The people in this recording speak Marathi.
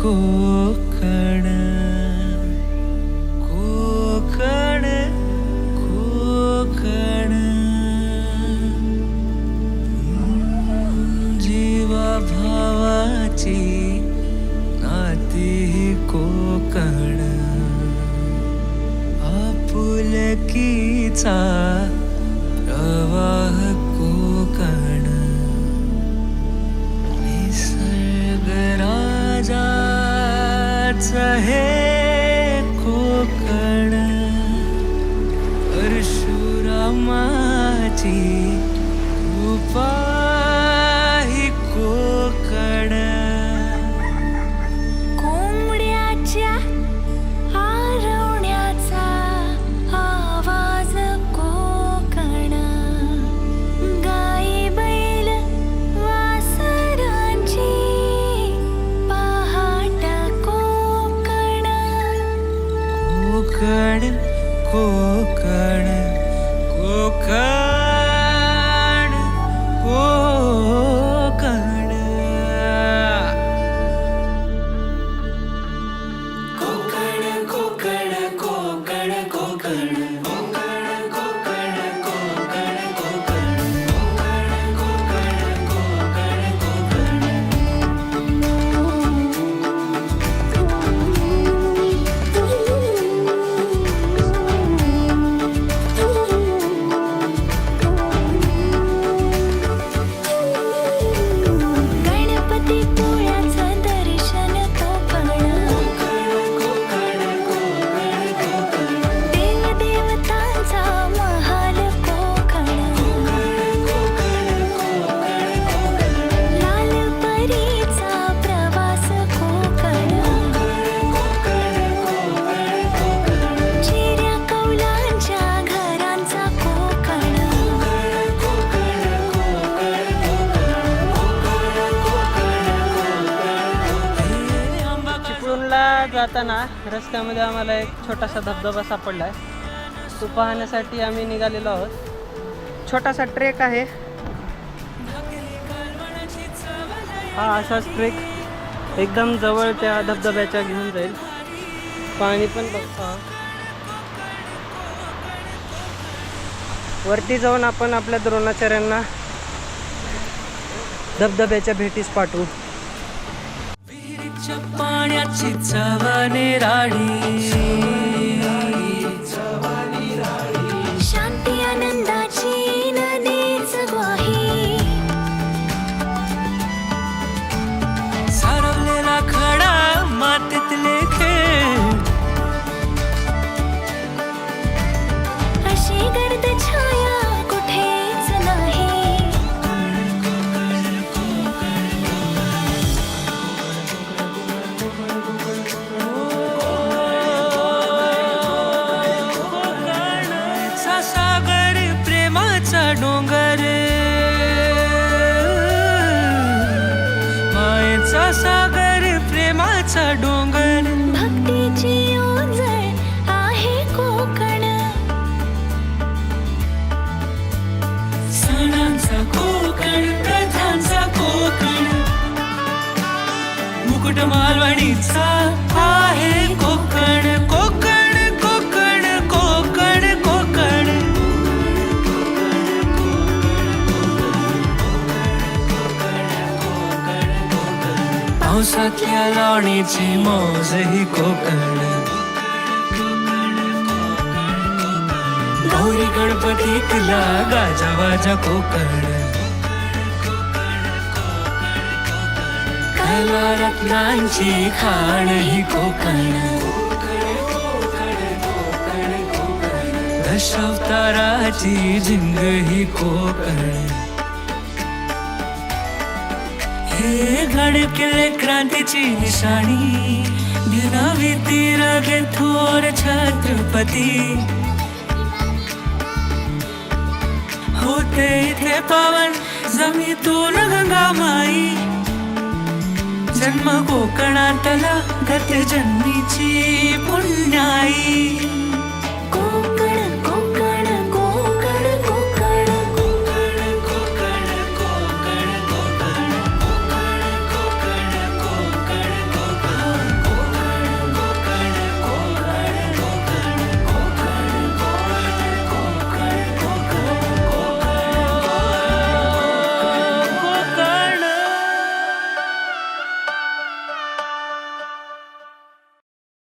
कोकण कोकण कोकण जीवा भावाची नाती कोकण आपुलकीचा प्रवाह कोकण निसर्ग राजाचं हे कोकण परशुरामाची कृपा ही कोकण कोंबड्याच्या आरवण्याचा आवाज कोकण गाई बैल वासरांची पहाट कोकण कोकण कोकण कोकण कोकण कोकण कोकण कोकण कोकण कोकण कोकण गणपती पोळ्याचं दर्शन कोकण देवदेवतांचा महाल कोकण लालपरीचा प्रवास कोकण चिऱ्या कौलांच्या घरांचा कोकण चिपळूणला जाताना रस्त्यामध्ये आम्हाला एक छोटासा धबधबा सापडला आहे. तो पाहण्यासाठी आम्ही निघालेलो आहोत. छोटासा ट्रेक आहे हा. असाच ट्रेक एकदम जवळ त्या धबधब्याच्या घेऊन जाईल. पाणी पण बघता. वरती जाऊन आपण आपल्या द्रोणाचार्यांना धबधब्याच्या भेटीस पाठवू. विहिरीच्या पाण्याची चव निराळी शांती आनंदाची नदीच ग्वाही सारवलेला खडा मातीतले खेळ अशी गर्द छाया कुठेच नाही कोकणचा सागर प्रेमाचा डोंगर मायेचा सागर प्रेमाचा डोंगर भक्तीची ओंजळ आहे कोकण सणांचा कोकण प्रथांचा कोकण मुकुट मालवणीचा आहे कोकण कोकण कोकण कोकण कोकण पावसातल्या लावणीची मौज ही कोकण गौरी गणपतीतला गाजावाजा कोकण कला रत्नांची खाण ही कोकण दशावताराची झिंग ही कोकण हे गडकिल्ले क्रांतीची निशाणी दिनावी तीर थोर छत्रपती होते इथे पावन जमीतून गंगामाई जन्म कोकणातला गत जन्मीची पुण्याई